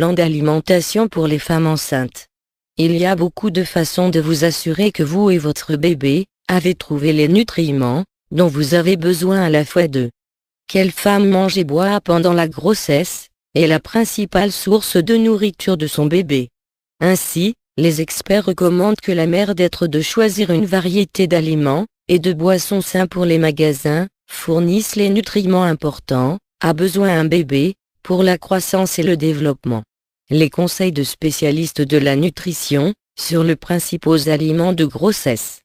plan d'alimentation pour les femmes enceintes. Il y a beaucoup de façons de vous assurer que vous et votre bébé avez trouvé les nutriments dont vous avez besoin à la fois d'eux. Quelle femme mange et boit pendant la grossesse est la principale source de nourriture de son bébé. Ainsi, les experts recommandent que la mère d'être de choisir une variété d'aliments et de boissons sains pour les magasins, fournissent les nutriments importants, a besoin un bébé, pour la croissance et le développement. Les conseils de spécialistes de la nutrition, sur les principaux aliments de grossesse.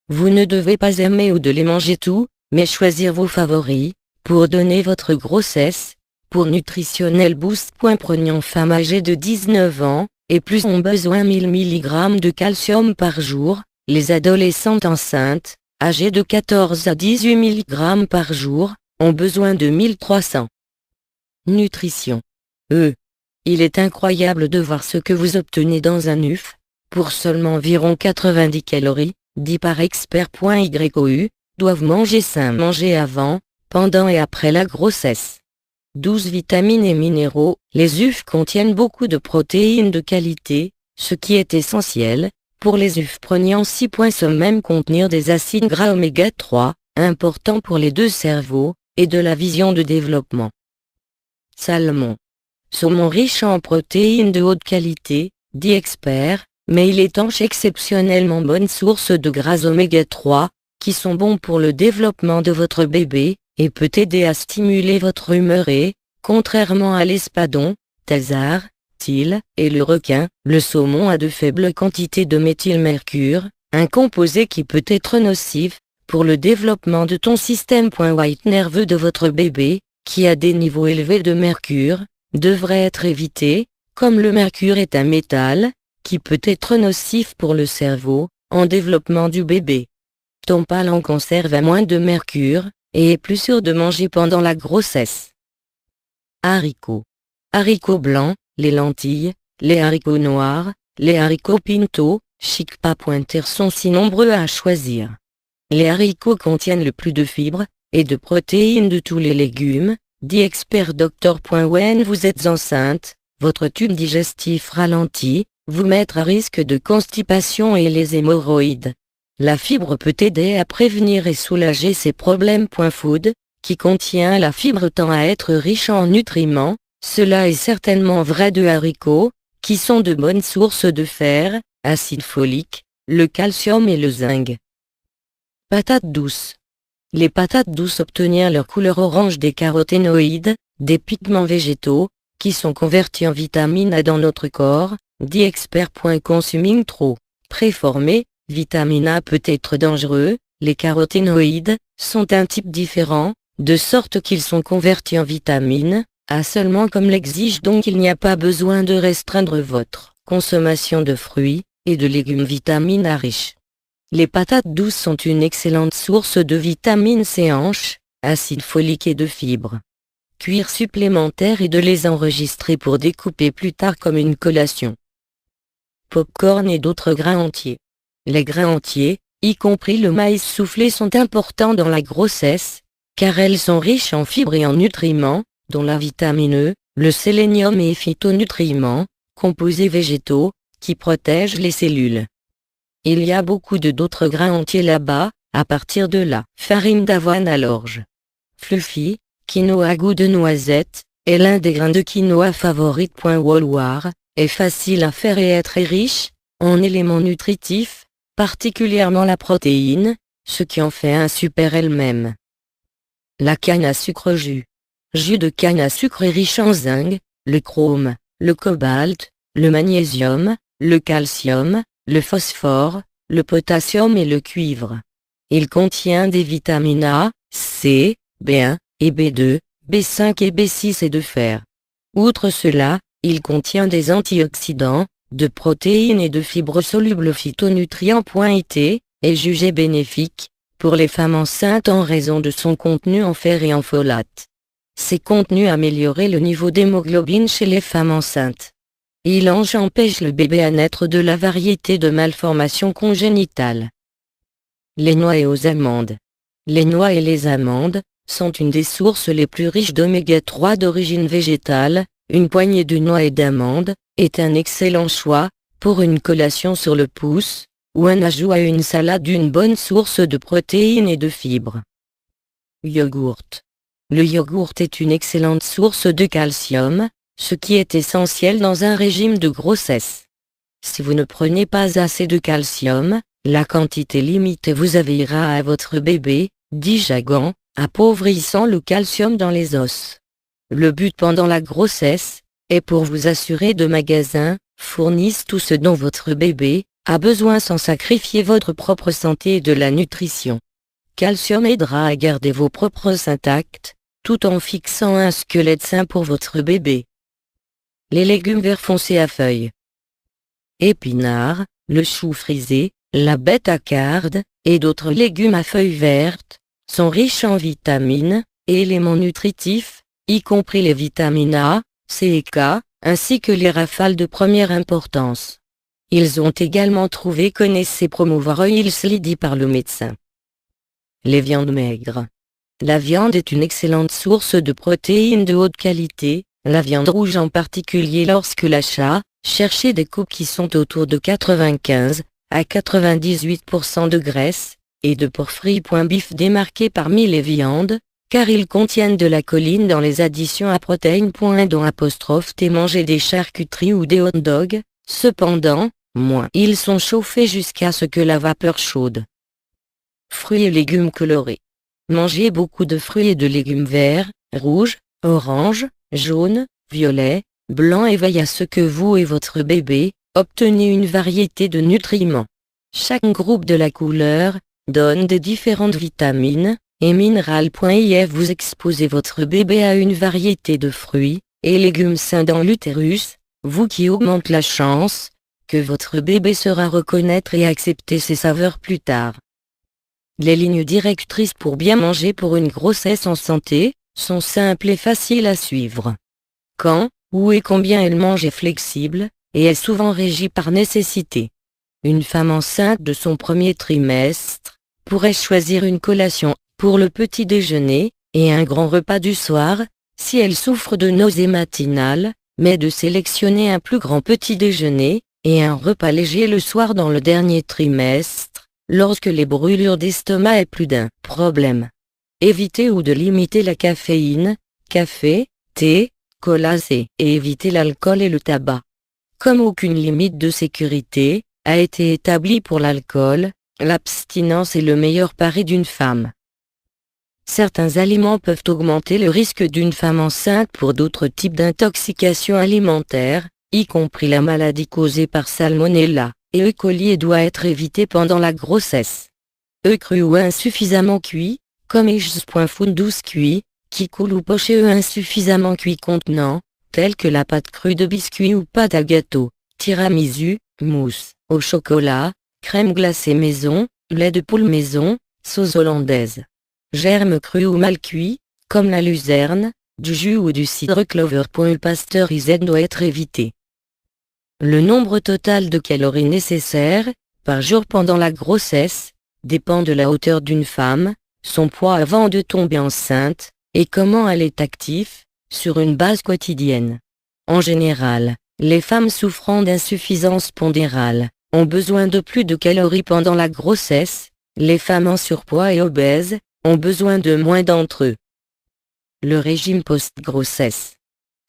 Vous ne devez pas aimer ou de les manger tous, mais choisir vos favoris, pour donner votre grossesse. Pour Nutritionnel Boost. Prenons femmes âgées de 19 ans, et plus ont besoin 1000 mg de calcium par jour, les adolescentes enceintes, âgées de 14 à 18 mg par jour, ont besoin de 1300. Nutrition. Il est incroyable de voir ce que vous obtenez dans un œuf, pour seulement environ 90 calories, dit par expert.you, doivent manger sain. Manger avant, pendant et après la grossesse. 12 vitamines et minéraux. Les œufs contiennent beaucoup de protéines de qualité, ce qui est essentiel. Pour les œufs prenant 6 points sans même contenir des acides gras oméga 3, importants pour les deux cerveaux, et de la vision de développement. Salmon. Saumon riche en protéines de haute qualité, dit expert, mais il est en exceptionnellement bonne source de gras oméga 3, qui sont bons pour le développement de votre bébé, et peut aider à stimuler votre humeur et, contrairement à l'espadon, thésard, et le requin, le saumon a de faibles quantités de méthylmercure, un composé qui peut être nocif, pour le développement de ton système. White nerveux de votre bébé, qui a des niveaux élevés de mercure, devrait être évité, comme le mercure est un métal, qui peut être nocif pour le cerveau, en développement du bébé. Ton palais conserve à moins de mercure, et est plus sûr de manger pendant la grossesse. Haricots. Haricots blancs, les lentilles, les haricots noirs, les haricots pinto, chicpa. Sont si nombreux à choisir. Les haricots contiennent le plus de fibres, et de protéines de tous les légumes, dit expert Dr. When vous êtes enceinte, votre tube digestif ralentit, vous mettre à risque de constipation et les hémorroïdes. La fibre peut aider à prévenir et soulager ces problèmes. Food, qui contient la fibre tend à être riche en nutriments, cela est certainement vrai de haricots, qui sont de bonnes sources de fer, acide folique, le calcium et le zinc. Patates douces. Les patates douces obtiennent leur couleur orange des caroténoïdes, des pigments végétaux, qui sont convertis en vitamine A dans notre corps, dit expert. Consuming trop, préformé, vitamine A peut être dangereux, les caroténoïdes sont un type différent, de sorte qu'ils sont convertis en vitamine A seulement comme l'exige, donc il n'y a pas besoin de restreindre votre consommation de fruits et de légumes vitamine A riches. Les patates douces sont une excellente source de vitamine C hanche, acide folique et de fibres. Cuir supplémentaire et de les enregistrer pour découper plus tard comme une collation. Popcorn et d'autres grains entiers. Les grains entiers, y compris le maïs soufflé, sont importants dans la grossesse, car elles sont riches en fibres et en nutriments, dont la vitamine E, le sélénium et phytonutriments, composés végétaux, qui protègent les cellules. Il y a beaucoup d'autres grains entiers là-bas, à partir de la farine d'avoine à l'orge. Fluffy, quinoa à goût de noisette, est l'un des grains de quinoa favorites. Walwar, est facile à faire et est très riche, en éléments nutritifs, particulièrement la protéine, ce qui en fait un super elle-même. La canne à sucre jus. Jus de canne à sucre est riche en zinc, le chrome, le cobalt, le magnésium, le calcium, le phosphore, le potassium et le cuivre. Il contient des vitamines A, C, B1 et B2, B5 et B6 et de fer. Outre cela, il contient des antioxydants, de protéines et de fibres solubles phytonutrients. It est jugé bénéfique pour les femmes enceintes en raison de son contenu en fer et en folate. Ces contenus améliorent le niveau d'hémoglobine chez les femmes enceintes. Il empêche le bébé à naître de la variété de malformations congénitales. Les noix et aux amandes. Les noix et les amandes sont une des sources les plus riches d'oméga 3 d'origine végétale, une poignée de noix et d'amandes, est un excellent choix, pour une collation sur le pouce, ou un ajout à une salade d'une bonne source de protéines et de fibres. Yogourt. Le yogourt est une excellente source de calcium, ce qui est essentiel dans un régime de grossesse. Si vous ne prenez pas assez de calcium, la quantité limitée vous aveillera à votre bébé, dit Jagan, appauvrissant le calcium dans les os. Le but pendant la grossesse est pour vous assurer de magasins fournissent tout ce dont votre bébé a besoin sans sacrifier votre propre santé et de la nutrition. Calcium aidera à garder vos propres os intacts, tout en fixant un squelette sain pour votre bébé. Les légumes verts foncés à feuilles. Épinards, le chou frisé, la bêta-carde, et d'autres légumes à feuilles vertes, sont riches en vitamines et éléments nutritifs, y compris les vitamines A, C et K, ainsi que les rafales de première importance. Ils ont également trouvé connaissez promouvoir dit par le médecin. Les viandes maigres. La viande est une excellente source de protéines de haute qualité, la viande rouge en particulier lorsque l'achat, cherchez des coupes qui sont autour de 95 à 98% de graisse, et de porphyrie. Bif démarqué parmi les viandes, car ils contiennent de la choline dans les additions à protéines. Dont T manger des charcuteries ou des hot dogs, cependant, ils sont chauffés jusqu'à ce que la vapeur chaude. Fruits et légumes colorés. Mangez beaucoup de fruits et de légumes verts, rouges, oranges, jaunes, violets, blancs et veillez à ce que vous et votre bébé obtenez une variété de nutriments. Chaque groupe de la couleur donne des différentes vitamines et minérales. Vous exposez votre bébé à une variété de fruits et légumes sains dans l'utérus, vous qui augmente la chance que votre bébé saura reconnaître et accepter ses saveurs plus tard. Les lignes directrices pour bien manger pour une grossesse en santé sont simples et faciles à suivre. Quand, où et combien elle mange est flexible, et est souvent régie par nécessité. Une femme enceinte de son premier trimestre pourrait choisir une collation pour le petit déjeuner et un grand repas du soir, si elle souffre de nausées matinales, mais de sélectionner un plus grand petit déjeuner et un repas léger le soir dans le dernier trimestre, lorsque les brûlures d'estomac est plus d'un problème. Éviter ou de limiter la caféine, café, thé, cola et éviter l'alcool et le tabac. Comme aucune limite de sécurité a été établie pour l'alcool, l'abstinence est le meilleur pari d'une femme. Certains aliments peuvent augmenter le risque d'une femme enceinte pour d'autres types d'intoxication alimentaire, y compris la maladie causée par Salmonella et E. coli et doit être évité pendant la grossesse. Cru ou insuffisamment cuit, comme Food douce cuit, qui coule ou poché insuffisamment cuit contenant, tels que la pâte crue de biscuit ou pâte à gâteau, tiramisu, mousse au chocolat, crème glacée maison, lait de poule maison, sauce hollandaise. Germes crus ou mal cuits, comme la luzerne, du jus ou du cidre clover. Le pasteurisé doit être évité. Le nombre total de calories nécessaires, par jour pendant la grossesse, dépend de la hauteur d'une femme, son poids avant de tomber enceinte, et comment elle est active, sur une base quotidienne. En général, les femmes souffrant d'insuffisance pondérale ont besoin de plus de calories pendant la grossesse, les femmes en surpoids et obèses ont besoin de moins d'entre eux. Le régime post-grossesse.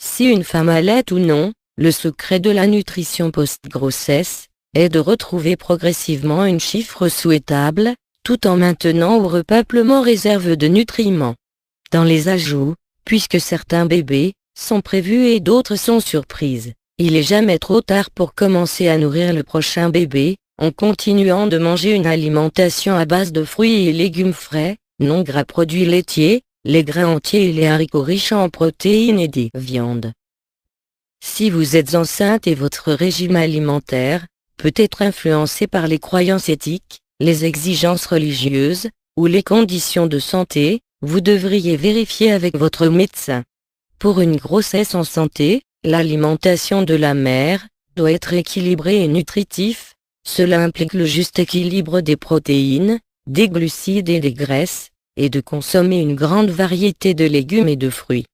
Si une femme allait ou non, le secret de la nutrition post-grossesse est de retrouver progressivement une chiffre souhaitable, tout en maintenant au repeuplement réserve de nutriments. Dans les ajouts, puisque certains bébés sont prévus et d'autres sont surprises, il est jamais trop tard pour commencer à nourrir le prochain bébé, en continuant de manger une alimentation à base de fruits et légumes frais, non gras produits laitiers, les grains entiers et les haricots riches en protéines et des viandes. Si vous êtes enceinte et votre régime alimentaire peut être influencé par les croyances éthiques, les exigences religieuses, ou les conditions de santé, vous devriez vérifier avec votre médecin. Pour une grossesse en santé, l'alimentation de la mère doit être équilibrée et nutritive. Cela implique le juste équilibre des protéines, des glucides et des graisses, et de consommer une grande variété de légumes et de fruits.